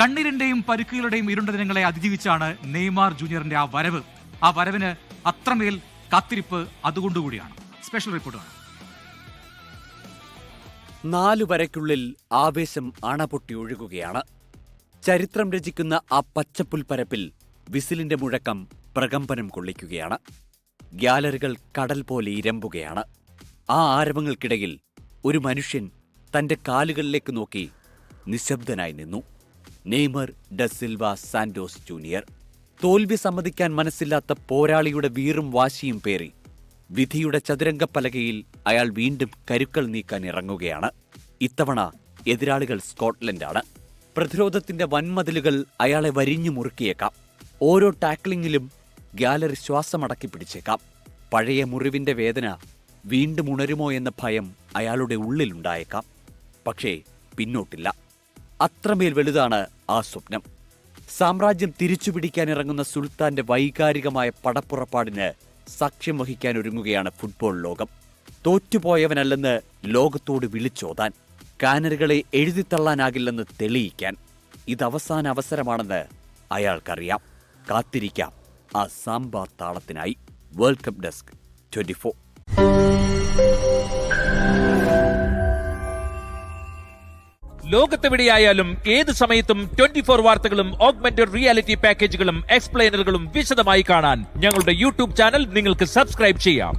കണ്ണീരിന്റെയും പരിക്കുകളുടെയും ഇരുണ്ട ദിനങ്ങളെ അതിജീവിച്ചാണ് നെയ്മാർ ജൂനിയറിന്റെ ആ വരവ്. ആ വരവിന് അത്രമേൽ കാത്തിരിപ്പ് അതുകൊണ്ടുകൂടിയാണ്. സ്പെഷ്യൽ റിപ്പോർട്ടാണ്. 4 വരയ്ക്കുള്ളിൽ ആവേശം അണപൊട്ടി ഒഴുകുകയാണ്. ചരിത്രം രചിക്കുന്ന ആ പച്ചപ്പുൽപ്പരപ്പിൽ വിസിലിന്റെ മുഴക്കം പ്രകമ്പനം കൊള്ളിക്കുകയാണ്. ഗ്യാലറികൾ കടൽ പോലെ ഇരമ്പുകയാണ്. ആ ആരവങ്ങൾക്കിടയിൽ ഒരു മനുഷ്യൻ തന്റെ കാലുകളിലേക്ക് നോക്കി നിശബ്ദനായി നിന്നു. Neymar da Silva Santos Junior. തോൽവി സമ്മതിക്കാൻ മനസ്സില്ലാത്ത പോരാളിയുടെ വീറും വാശിയും പേറി വിധിയുടെ ചതുരംഗപ്പലകയിൽ അയാൾ വീണ്ടും കരുക്കൾ നീക്കാൻ ഇറങ്ങുകയാണ്. ഇത്തവണ എതിരാളികൾ സ്കോട്ട്ലൻഡാണ്. പ്രതിരോധത്തിന്റെ വൻമതിലുകൾ അയാളെ വരിഞ്ഞു മുറുക്കിയേക്കാം. ഓരോ ടാക്ലിങ്ങിലും ഗ്യാലറി ശ്വാസമടക്കി പിടിച്ചേക്കാം. പഴയ മുറിവിന്റെ വേദന വീണ്ടും ഉണരുമോ എന്ന ഭയം അയാളുടെ ഉള്ളിലുണ്ടായേക്കാം. പക്ഷേ പിന്നോട്ടില്ല. അത്രമേൽ വലുതാണ് ആ സ്വപ്നം. സാമ്രാജ്യം തിരിച്ചുപിടിക്കാനിറങ്ങുന്ന സുൽത്താന്റെ വൈകാരികമായ പടപ്പുറപ്പാടിന് സാക്ഷ്യം വഹിക്കാൻ ഒരുങ്ങുകയാണ് ഫുട്ബോൾ ലോകം. തോറ്റുപോയവനല്ലെന്ന് ലോകത്തോട് വിളിച്ചോതാൻ, കാനറുകളെ എഴുതിത്തള്ളാനാകില്ലെന്ന് തെളിയിക്കാൻ. ഇതവസാന അവസരമാണെന്ന് അയാൾക്കറിയാം. കാത്തിരിക്കാം ആ സാമ്പാർ താളത്തിനായി. World cup desk 24. ലോകത്തെവിടെയായാലും ഏത് സമയത്തും 24 വാർത്തകളും ഓഗ്മെന്റഡ് റിയാലിറ്റി പാക്കേജുകളും എക്സ്പ്ലെയിനറുകളും വിശദമായി കാണാൻ ഞങ്ങളുടെ യൂട്യൂബ് ചാനൽ നിങ്ങൾക്ക് സബ്സ്ക്രൈബ് ചെയ്യാം.